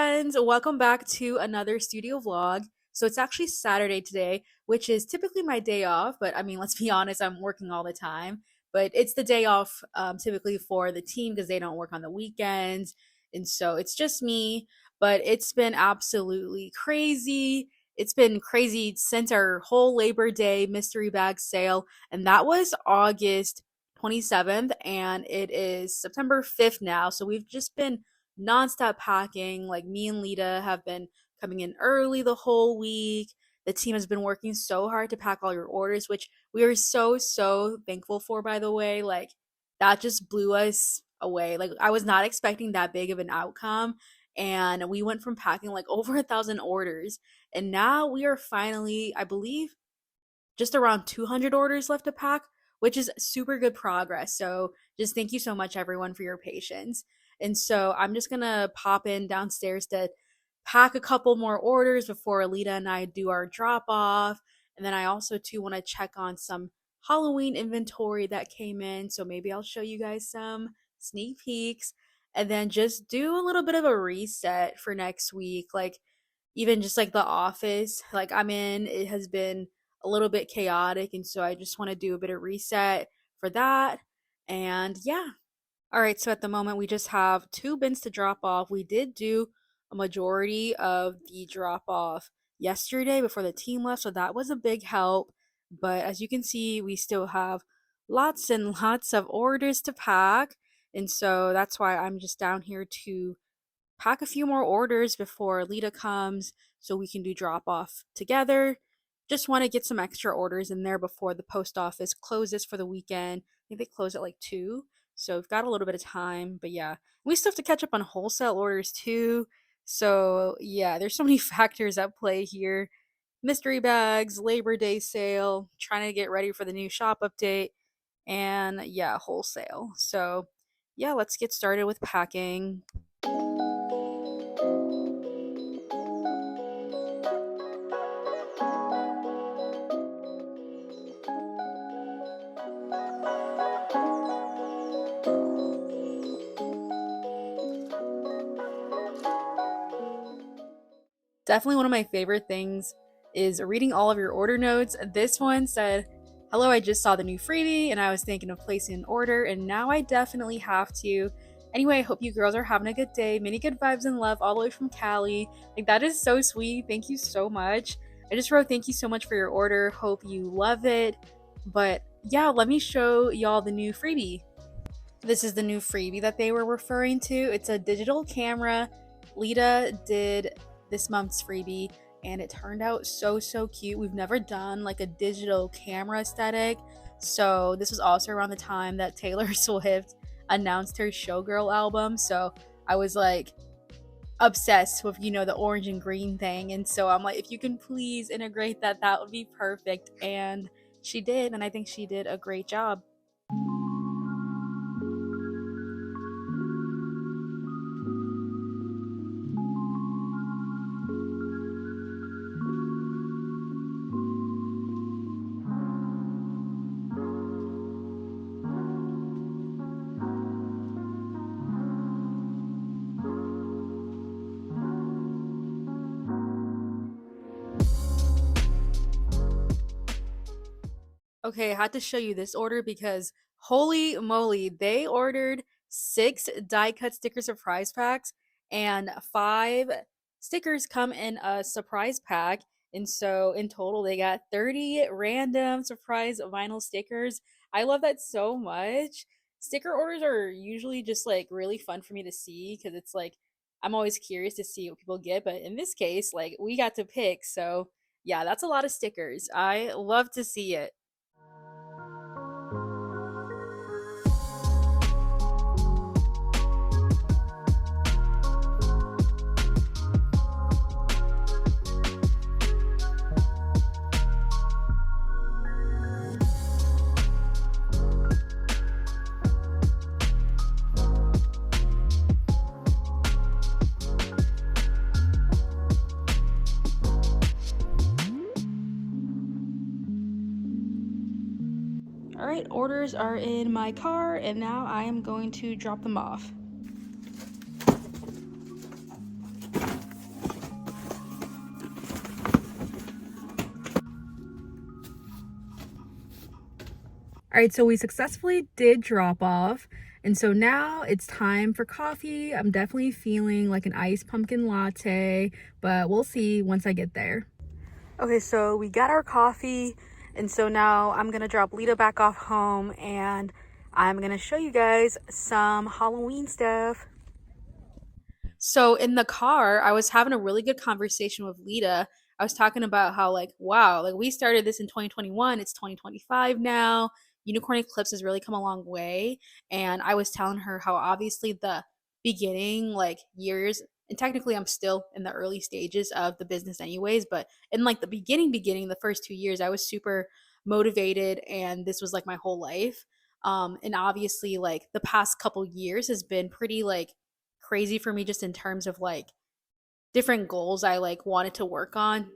friends, welcome back to another studio vlog. So it's actually Saturday today, which is typically my day off, but I mean, let's be honest, I'm working all the time. But it's the day off typically for the team because they don't work on the weekends. And so it's just me, but it's been absolutely crazy. It's been crazy since our whole Labor Day mystery bag sale, and that was August 27th, and it is September 5th now. So we've just been nonstop packing. Like me and Lita have been coming in early the whole week. The team has been working so hard to pack all your orders, which we are so thankful for, by the way. Like that just blew us away. Like I was not expecting that big of an outcome. And we went from packing like over 1,000 orders. And now we are finally, I believe, just around 200 orders left to pack, which is super good progress. So just thank you so much, everyone, for your patience. And so I'm just gonna pop in downstairs to pack a couple more orders before Alita and I do our drop off. And then I also too want to check on some Halloween inventory that came in. So maybe I'll show you guys some sneak peeks and then just do a little bit of a reset for next week. Like even just like the office like I'm in, it has been a little bit chaotic, and so I just want to do a bit of reset for that. And yeah. All right, so at the moment we just have two bins to drop off. We did do a majority of the drop off yesterday before the team left, so that was a big help. But as you can see, we still have lots and lots of orders to pack, and so that's why I'm just down here to pack a few more orders before Lita comes so we can do drop off together. Just want to get some extra orders in there before the post office closes for the weekend. I think they close at like 2. So we've got a little bit of time, but yeah. We still have to catch up on wholesale orders too. So yeah, there's so many factors at play here. Mystery bags, Labor Day sale, trying to get ready for the new shop update, and yeah, wholesale. So yeah, let's get started with packing. Definitely one of my favorite things is reading all of your order notes. This one said, "Hello, I just saw the new freebie and I was thinking of placing an order, and now I definitely have to. Anyway, I hope you girls are having a good day. Many good vibes and love all the way from Cali." Like, that is so sweet. Thank you so much. I just wrote, "Thank you so much for your order. Hope you love it." But yeah, let me show y'all the new freebie. This is the new freebie that they were referring to. It's a digital camera. Lita did this month's freebie and it turned out so cute. We've never done like a digital camera aesthetic. So this was also around the time that Taylor Swift announced her Showgirl album. So I was like obsessed with, the orange and green thing. And so I'm like, if you can please integrate that, that would be perfect. And she did, and I think she did a great job. Okay, I had to show you this order because holy moly, they ordered 6 die cut sticker surprise packs, and 5 stickers come in a surprise pack. And so in total, they got 30 random surprise vinyl stickers. I love that so much. Sticker orders are usually just like really fun for me to see because it's like I'm always curious to see what people get. But in this case, like we got to pick. So yeah, that's a lot of stickers. I love to see it. All right, orders are in my car, and now I am going to drop them off. All right, so we successfully did drop off. And so now it's time for coffee. I'm definitely feeling like an iced pumpkin latte, but we'll see once I get there. Okay, so we got our coffee, and so now I'm gonna drop Lita back off home, and I'm gonna show you guys some Halloween stuff. So in the car, I was having a really good conversation with Lita. I was talking about how like, wow, like we started this in 2021, it's 2025 now. Unicorn Eclipse has really come a long way. And I was telling her how obviously the beginning, like years, and technically I'm still in the early stages of the business anyways, but in like the beginning, the first 2 years, I was super motivated and this was like my whole life. And obviously like the past couple years has been pretty like crazy for me just in terms of like different goals I like wanted to work on,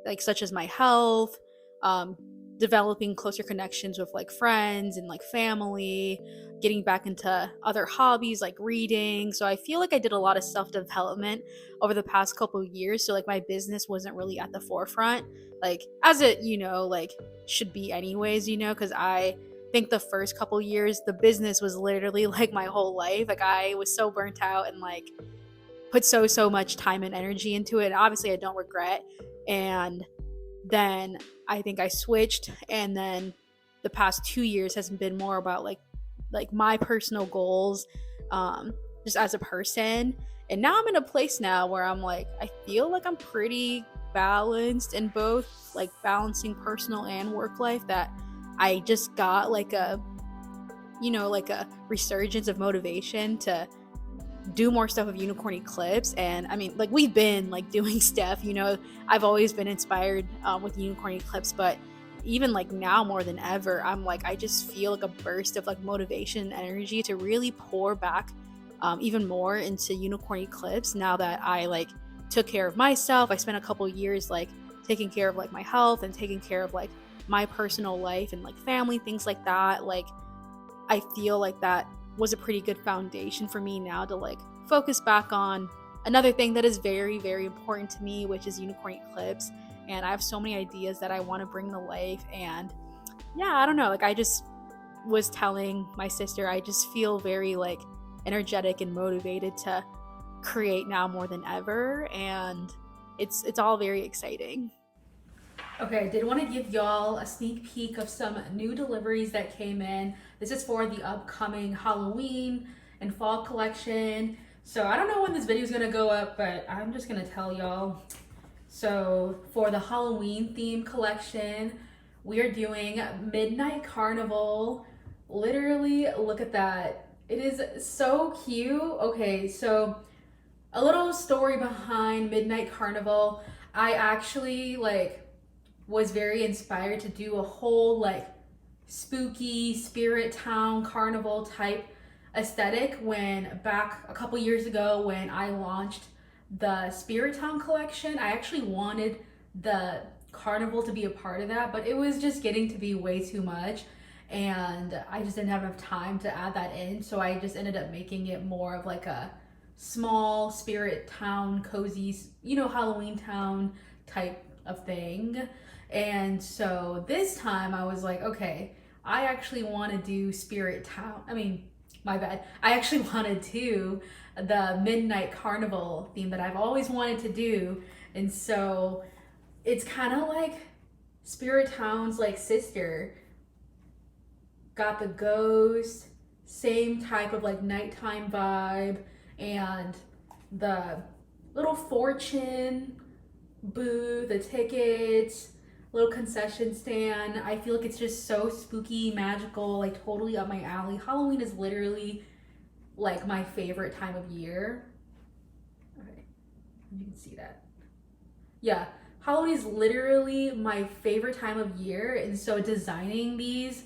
like such as my health, um, developing closer connections with like friends and like family, getting back into other hobbies like reading. So I feel like I did a lot of self development over the past couple of years. So like my business wasn't really at the forefront, like as it like should be anyways. Because I think the first couple years the business was literally like my whole life. Like I was so burnt out and like put so much time and energy into it. And obviously I don't regret. And then I think I switched, and then the past 2 years has been more about like my personal goals, just as a person. And now I'm in a place now where I'm like I feel like I'm pretty balanced in both, like balancing personal and work life. That I just got like a like a resurgence of motivation to do more stuff with Unicorn Eclipse. And I mean, like we've been like doing stuff, I've always been inspired with Unicorn Eclipse, but even like now more than ever, I'm like I just feel like a burst of like motivation and energy to really pour back even more into Unicorn Eclipse now that I like took care of myself. I spent a couple years like taking care of like my health and taking care of like my personal life and like family, things like that. Like I feel like that was a pretty good foundation for me now to like focus back on another thing that is very important to me, which is Unicorn Eclipse. And I have so many ideas that I want to bring to life. And yeah, I don't know, like I just was telling my sister I just feel very like energetic and motivated to create now more than ever, and it's all very exciting. Okay, I did want to give y'all a sneak peek of some new deliveries that came in. This is for the upcoming Halloween and fall collection. So I don't know when this video is going to go up, but I'm just going to tell y'all. So for the Halloween theme collection, we are doing Midnight Carnival. Literally, look at that. It is so cute. Okay, so a little story behind Midnight Carnival. I actually like was very inspired to do a whole like spooky spirit town carnival type aesthetic when back a couple years ago when I launched the Spirit Town collection. I actually wanted the carnival to be a part of that, but it was just getting to be way too much and I just didn't have enough time to add that in. So I just ended up making it more of like a small spirit town, cozy, Halloween town type of thing. And so this time I was like, okay, I actually want to do Spirit Town. I mean, my bad. I actually want to do the Midnight Carnival theme that I've always wanted to do. And so it's kind of like Spirit Town's like sister. Got the ghost, same type of like nighttime vibe, and the little fortune booth, the tickets, little concession stand. I feel like it's just so spooky, magical, like totally up my alley. Halloween is literally like my favorite time of year. Okay, you can see that. Yeah, Halloween is literally my favorite time of year, and so designing these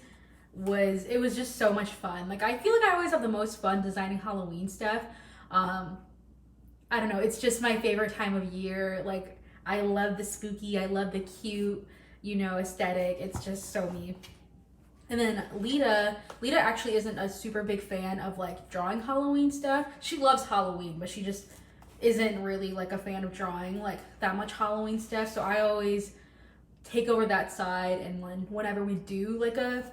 was just so much fun. Like I feel like I always have the most fun designing Halloween stuff. Um, I don't know, it's just my favorite time of year. Like I love the spooky, I love the cute, aesthetic. It's just so me. And then Lita actually isn't a super big fan of like drawing Halloween stuff. She loves Halloween, but she just isn't really like a fan of drawing like that much Halloween stuff. So I always take over that side, and whenever we do like a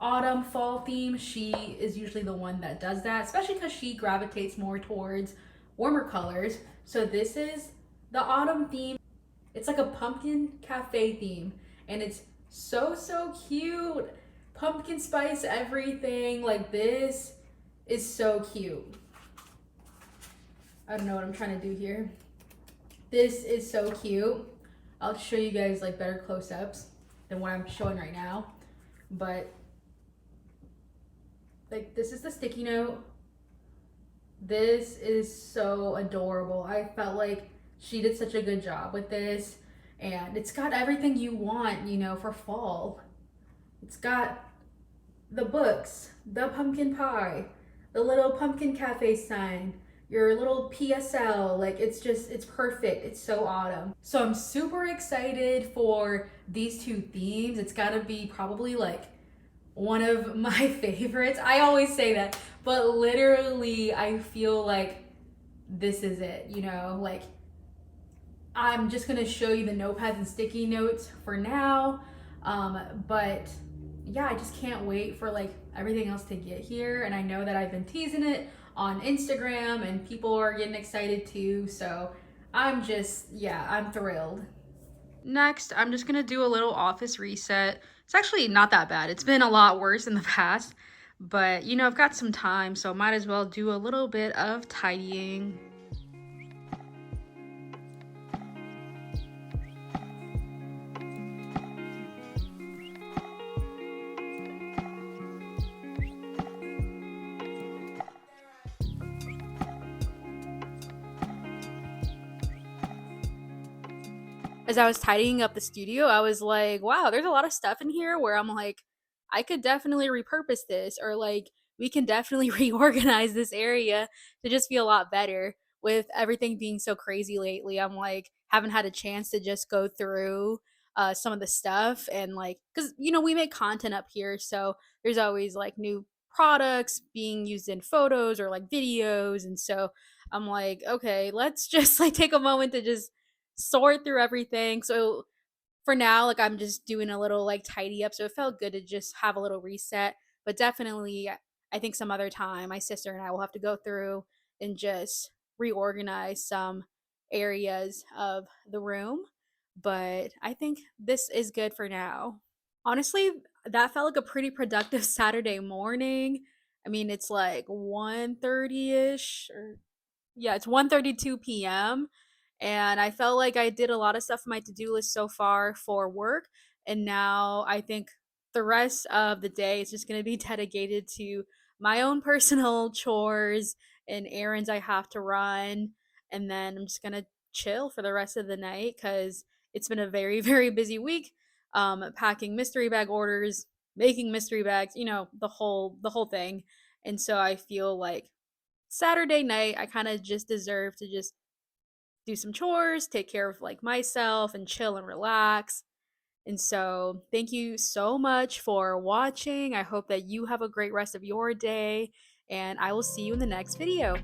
autumn fall theme, she is usually the one that does that, especially because she gravitates more towards warmer colors. So this is the autumn theme. It's like a pumpkin cafe theme, and it's so cute. Pumpkin spice everything. Like, this is so cute. I don't know what I'm trying to do here. This is so cute. I'll show you guys like better close-ups than what I'm showing right now. But like, this is the sticky note. This is so adorable. I felt like she did such a good job with this, and it's got everything you want, you know, for fall. It's got the books, the pumpkin pie, the little pumpkin cafe sign, your little PSL. Like, it's perfect. It's so autumn. So I'm super excited for these two themes. It's gotta be probably like one of my favorites. I always say that, but literally I feel like this is it, you know? Like, I'm just gonna show you the notepads and sticky notes for now. But yeah, I just can't wait for like everything else to get here. And I know that I've been teasing it on Instagram and people are getting excited too. So I'm just, yeah, I'm thrilled. Next, I'm just gonna do a little office reset. It's actually not that bad. It's been a lot worse in the past, but you know, I've got some time, so might as well do a little bit of tidying. As I was tidying up the studio, I was like, wow, there's a lot of stuff in here where I'm like, I could definitely repurpose this, or like, we can definitely reorganize this area to just be a lot better. With everything being so crazy lately, I'm like, haven't had a chance to just go through some of the stuff and like, because, you know, we make content up here. So there's always like new products being used in photos or like videos. And so I'm like, okay, let's just like take a moment to just sort through everything. So for now, like, I'm just doing a little like tidy up. So it felt good to just have a little reset. But definitely, I think some other time, my sister and I will have to go through and just reorganize some areas of the room. But I think this is good for now. Honestly, that felt like a pretty productive Saturday morning. I mean, it's like 1:30ish, or yeah, it's 1:32 p.m. And I felt like I did a lot of stuff on my to-do list so far for work, and now I think the rest of the day is just going to be dedicated to my own personal chores and errands I have to run, and then I'm just going to chill for the rest of the night cuz it's been a very very busy week, packing mystery bag orders, making mystery bags, you know, the whole thing. And so I feel like Saturday night, I kind of just deserve to just do some chores, take care of like myself and chill and relax. And so, thank you so much for watching. I hope that you have a great rest of your day, and I will see you in the next video.